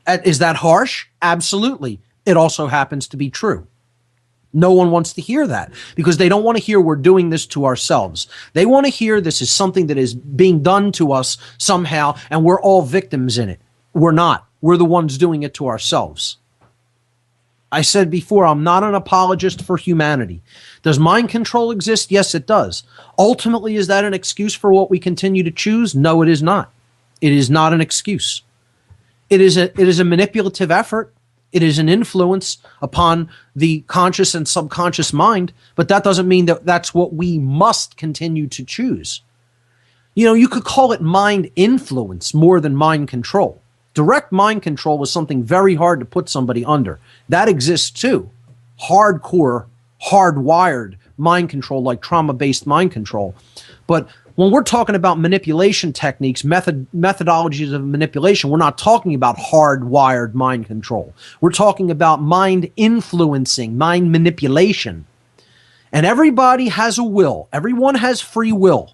Is that harsh? Absolutely. It also happens to be true. No one wants to hear that because they don't want to hear we're doing this to ourselves. They want to hear this is something that is being done to us somehow, and we're all victims in it. We're not. We're the ones doing it to ourselves. I said before, I'm not an apologist for humanity. Does mind control exist? Yes, it does. Ultimately, is that an excuse for what we continue to choose? No, it is not. It is not an excuse. It is a manipulative effort. It is an influence upon the conscious and subconscious mind, but that doesn't mean that that's what we must continue to choose. You know, you could call it mind influence more than mind control. Direct mind control is something very hard to put somebody under. That exists too. Hardcore, hardwired mind control, like trauma-based mind control. But when we're talking about manipulation techniques, methodologies of manipulation, we're not talking about hardwired mind control. We're talking about mind influencing, mind manipulation. And everybody has a will. Everyone has free will.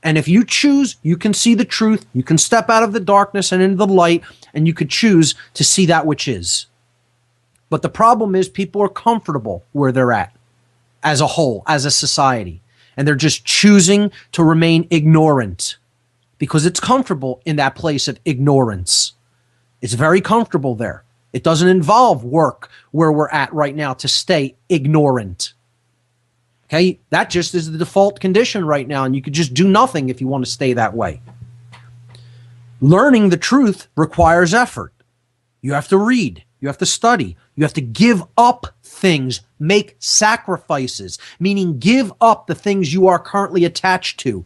And if you choose, you can see the truth. You can step out of the darkness and into the light, and you could choose to see that which is. But the problem is people are comfortable where they're at as a whole, as a society. And they're just choosing to remain ignorant because it's comfortable in that place of ignorance. It's very comfortable there. It doesn't involve work where we're at right now to stay ignorant. Okay, that just is the default condition right now, and you could just do nothing if you want to stay that way. Learning the truth requires effort. You have to read. You have to study. You have to give up things, make sacrifices, meaning give up the things you are currently attached to.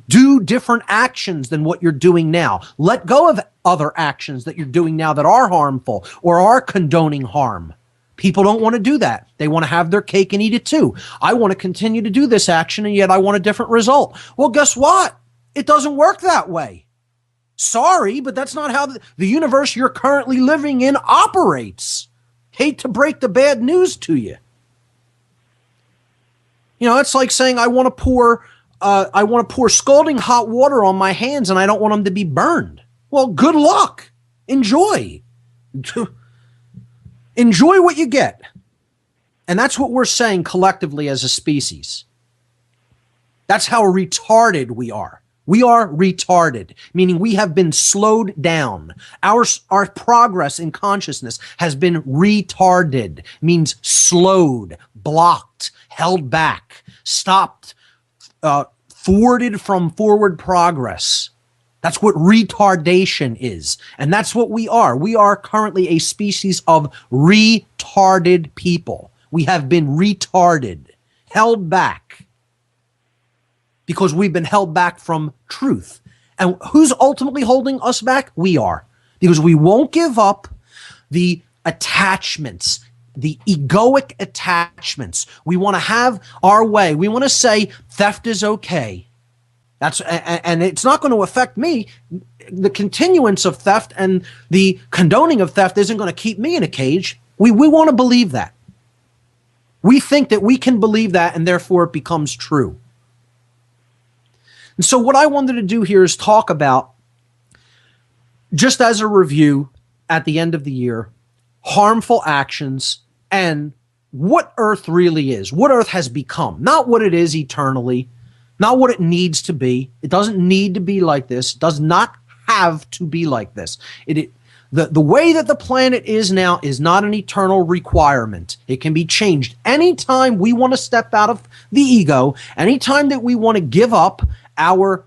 Do different actions than what you're doing now. Let go of other actions that you're doing now that are harmful or are condoning harm. People don't want to do that. They want to have their cake and eat it too. I want to continue to do this action, and yet I want a different result. Well, guess what? It doesn't work that way. Sorry, but that's not how the universe you're currently living in operates. Hate to break the bad news to you. You know, it's like saying I want to pour scalding hot water on my hands and I don't want them to be burned. Well, good luck. Enjoy. Enjoy what you get. And that's what we're saying collectively as a species. That's how retarded we are. We are retarded, meaning we have been slowed down. Our progress in consciousness has been retarded, means slowed, blocked, held back, stopped, thwarted from forward progress. That's what retardation is. And that's what we are. We are currently a species of retarded people. We have been retarded, held back. Because we've been held back from truth. And who's ultimately holding us back? We are. Because we won't give up the attachments, the egoic attachments. We want to have our way. We want to say theft is okay. And it's not going to affect me. The continuance of theft and the condoning of theft isn't going to keep me in a cage. We want to believe that. We think that we can believe that, and therefore it becomes true. And so what I wanted to do here is talk about, just as a review at the end of the year, harmful actions and what Earth really is, what Earth has become, not what it is eternally, not what it needs to be. It doesn't need to be like this. It does not have to be like this. The way that the planet is now is not an eternal requirement. It can be changed anytime we want to step out of the ego, anytime that we want to give up our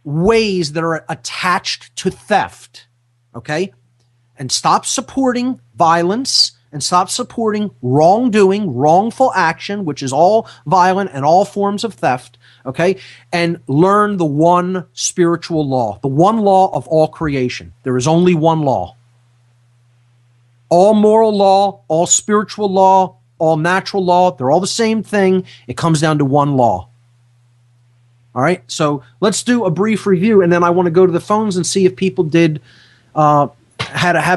ways that are attached to theft, okay? And stop supporting violence and stop supporting wrongdoing, wrongful action, which is all violent and all forms of theft, okay? And learn the one spiritual law, the one law of all creation. There is only one law. All moral law, all spiritual law, all natural law, they're all the same thing. It comes down to one law. All right, so let's do a brief review, and then I want to go to the phones and see if people did have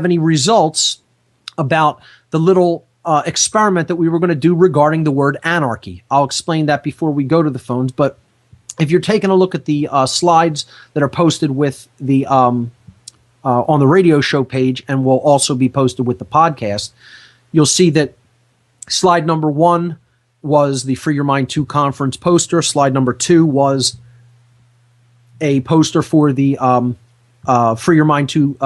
any results about the little experiment that we were going to do regarding the word anarchy. I'll explain that before we go to the phones, but if you're taking a look at the slides that are posted with the on the radio show page and will also be posted with the podcast, you'll see that slide number 1 was the Free Your Mind 2 conference poster. Slide number 2 was a poster for the Free Your Mind 2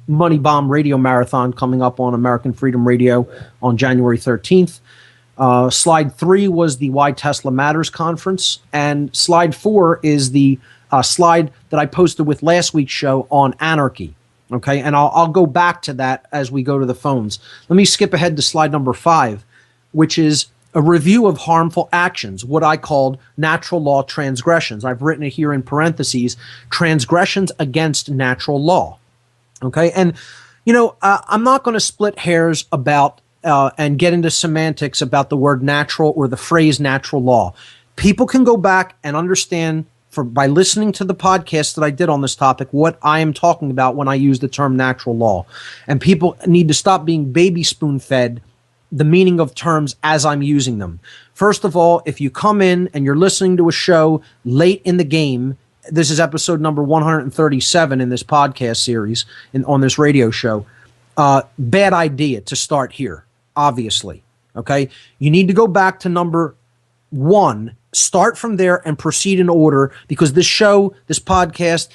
Money Bomb Radio Marathon coming up on American Freedom Radio on January 13th. Slide 3 was the Why Tesla Matters conference. And slide 4 is the slide that I posted with last week's show on anarchy. Okay, and I'll go back to that as we go to the phones. Let me skip ahead to slide number 5, which is a review of harmful actions, what I called natural law transgressions. I've written it here in parentheses, transgressions against natural law. Okay, and I'm not going to split hairs about and get into semantics about the word natural or the phrase natural law. People can go back and understand by listening to the podcast that I did on this topic what I am talking about when I use the term natural law. And people need to stop being baby spoon fed the meaning of terms as I'm using them. First of all, if you come in and you're listening to a show late in the game, this is episode number 137 in this podcast series on this radio show, bad idea to start here, obviously. Okay, you need to go back to number 1, start from there and proceed in order, because this show, this podcast,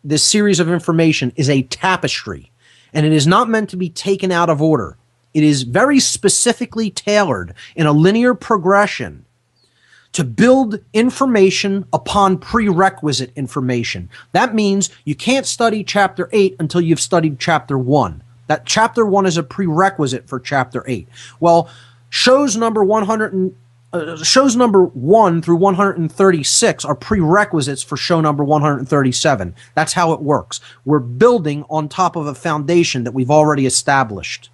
this series of information is a tapestry, and it is not meant to be taken out of order. It is very specifically tailored in a linear progression to build information upon prerequisite information. That means you can't study chapter 8 until you've studied chapter 1. That chapter 1 is a prerequisite for chapter 8. Well, shows number 1 through 136 are prerequisites for show number 137. That's how it works. We're building on top of a foundation that we've already established.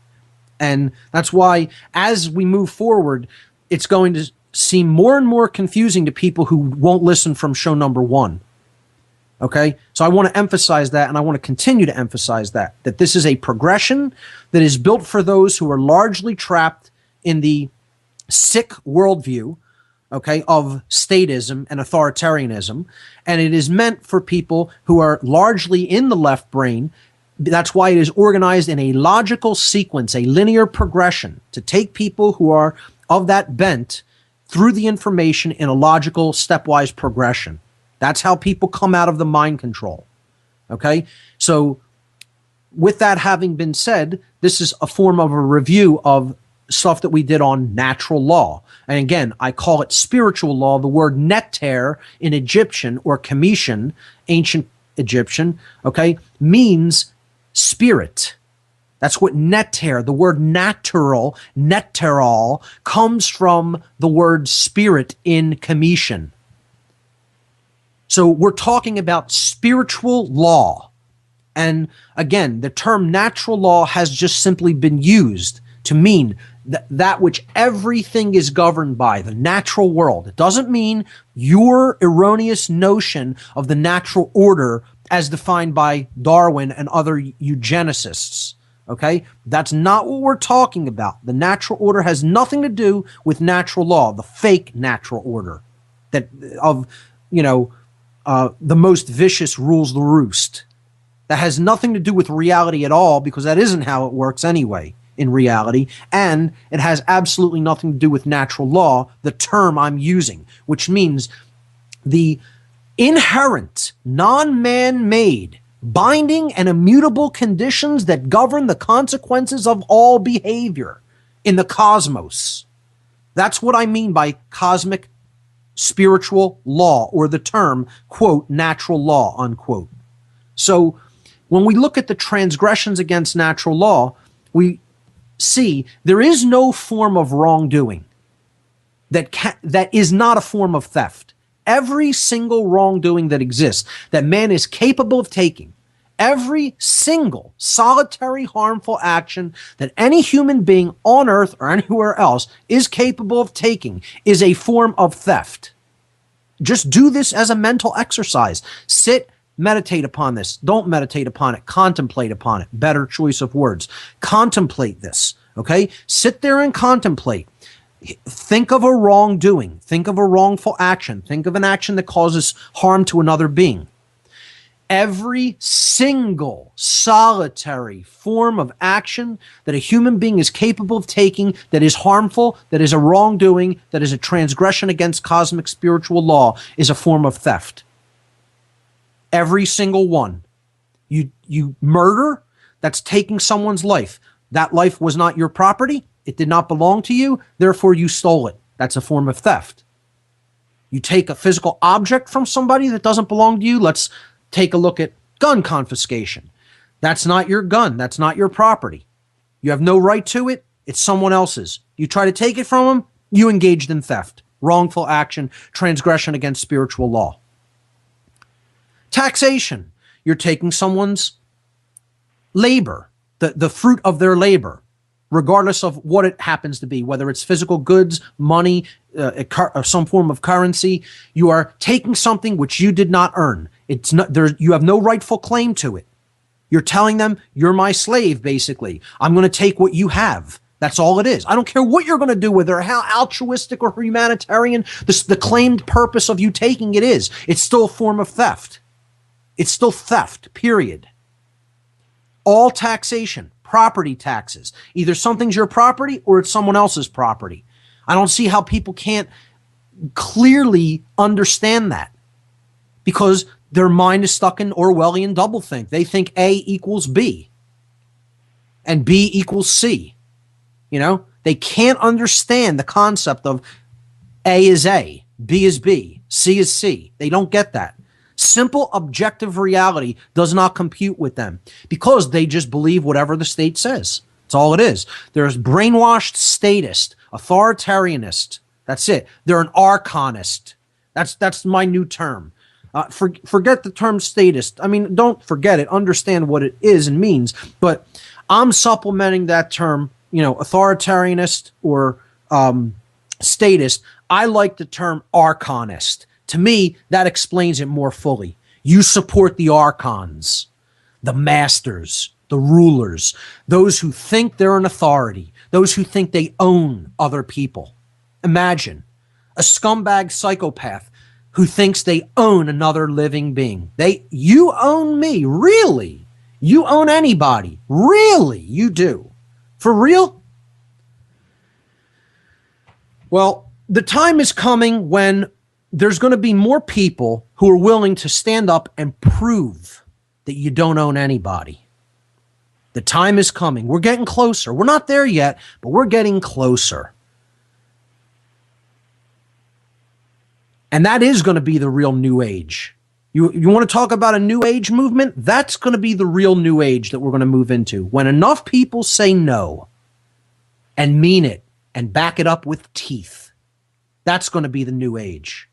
And that's why as we move forward, it's going to seem more and more confusing to people who won't listen from show number 1. Okay? So I want to emphasize that, and I want to continue to emphasize that this is a progression that is built for those who are largely trapped in the sick worldview, okay, of statism and authoritarianism, and it is meant for people who are largely in the left brain. That's why it is organized in a logical sequence, a linear progression, to take people who are of that bent through the information in a logical, stepwise progression. That's how people come out of the mind control. Okay? So with that having been said, this is a form of a review of stuff that we did on natural law. And again, I call it spiritual law. The word neter in Egyptian or Cometian, ancient Egyptian, okay, means spirit. That's what neter, the word natural, neteral, comes from the word spirit in Cometian. So we're talking about spiritual law. And again, the term natural law has just simply been used to mean that which everything is governed by, the natural world. It doesn't mean your erroneous notion of the natural order as defined by Darwin and other eugenicists. Okay? That's not what we're talking about. The natural order has nothing to do with natural law, the fake natural order that of, the most vicious rules the roost. That has nothing to do with reality at all, because that isn't how it works anyway in reality, and it has absolutely nothing to do with natural law, the term I'm using, which means the inherent, non-man-made, binding and immutable conditions that govern the consequences of all behavior in the cosmos. That's what I mean by cosmic spiritual law, or the term, quote, natural law, unquote. So when we look at the transgressions against natural law, we see there is no form of wrongdoing that is not a form of theft. Every single wrongdoing that exists, that man is capable of taking, every single solitary harmful action that any human being on earth or anywhere else is capable of taking, is a form of theft. Just do this as a mental exercise. Sit, meditate upon this. Don't meditate upon it. Contemplate upon it. Better choice of words. Contemplate this, okay? Sit there and contemplate. Think of a wrongdoing. Think of a wrongful action. Think of an action that causes harm to another being. Every single solitary form of action that a human being is capable of taking that is harmful, that is a wrongdoing, that is a transgression against cosmic spiritual law is a form of theft. Every single one. You murder, that's taking someone's life. That life was not your property. It did not belong to you. Therefore, you stole it. That's a form of theft. You take a physical object from somebody that doesn't belong to you. Let's take a look at gun confiscation. That's not your gun. That's not your property. You have no right to it. It's someone else's. You try to take it from them, you engaged in theft, wrongful action, transgression against spiritual law. Taxation. You're taking someone's labor, the fruit of their labor, regardless of what it happens to be, whether it's physical goods, money, some form of currency. You are taking something which you did not earn. It's not there. You have no rightful claim to it. You're telling them, you're my slave, basically. I'm going to take what you have. That's all it is. I don't care what you're going to do with it, or how altruistic or humanitarian the claimed purpose of you taking it is. It's still a form of theft. It's still theft, period. All taxation, property taxes. Either something's your property or it's someone else's property. I don't see how people can't clearly understand that, because their mind is stuck in Orwellian doublethink. They think A equals B and B equals C. You know, they can't understand the concept of A is A, B is B, C is C. They don't get that. Simple objective reality does not compute with them because they just believe whatever the state says. That's all it is. There's brainwashed statist, authoritarianist. That's it. They're an archonist. That's my new term. Forget the term statist. I mean, don't forget it. Understand what it is and means. But I'm supplementing that term, you know, authoritarianist or statist. I like the term archonist. To me, that explains it more fully. You support the archons, the masters, the rulers, those who think they're an authority, those who think they own other people. Imagine a scumbag psychopath who thinks they own another living being. You own me, really? You own anybody, really? You do. For real? Well, the time is coming when there's going to be more people who are willing to stand up and prove that you don't own anybody. The time is coming. We're getting closer. We're not there yet, but we're getting closer. And that is going to be the real new age. You want to talk about a new age movement? That's going to be the real new age that we're going to move into. When enough people say no and mean it and back it up with teeth, that's going to be the new age.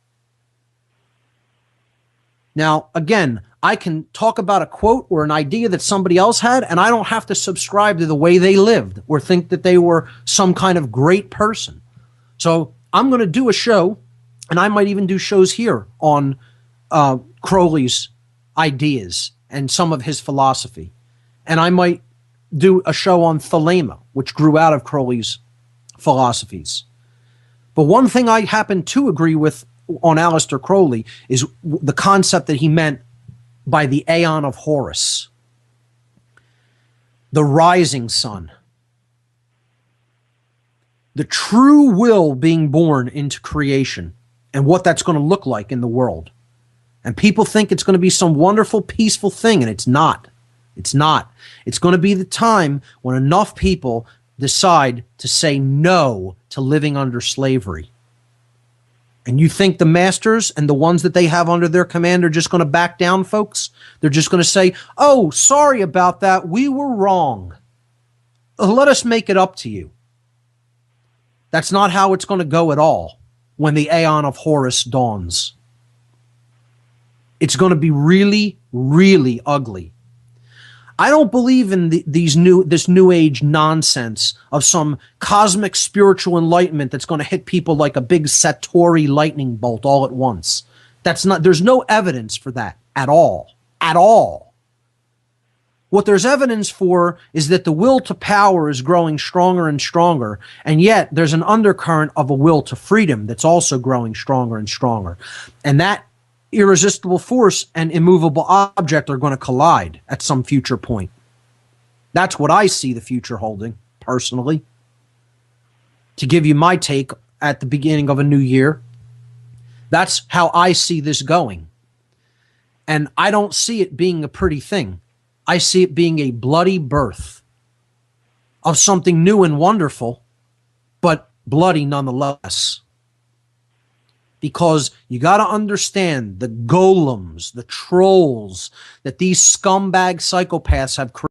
Now, again, I can talk about a quote or an idea that somebody else had, and I don't have to subscribe to the way they lived or think that they were some kind of great person. So I'm going to do a show, and I might even do shows here on Crowley's ideas and some of his philosophy. And I might do a show on Thelema, which grew out of Crowley's philosophies. But one thing I happen to agree with on Aleister Crowley is the concept that he meant by the Aeon of Horus, the rising sun, the true will being born into creation, and what that's going to look like in the world. And people think it's going to be some wonderful, peaceful thing, and it's not. It's not. It's going to be the time when enough people decide to say no to living under slavery. And you think the masters and the ones that they have under their command are just going to back down, folks? They're just going to say, oh, sorry about that. We were wrong. Let us make it up to you. That's not how it's going to go at all when the Aeon of Horus dawns. It's going to be really, really ugly. I don't believe in this new age nonsense of some cosmic spiritual enlightenment that's going to hit people like a big Satori lightning bolt all at once. There's no evidence for that at all. At all. What there's evidence for is that the will to power is growing stronger and stronger, and yet there's an undercurrent of a will to freedom that's also growing stronger and stronger. And that irresistible force and immovable object are going to collide at some future point. That's what I see the future holding, personally. To give you my take at the beginning of a new year, that's how I see this going. And I don't see it being a pretty thing. I see it being a bloody birth of something new and wonderful, but bloody nonetheless. Because you got to understand the golems, the trolls that these scumbag psychopaths have created.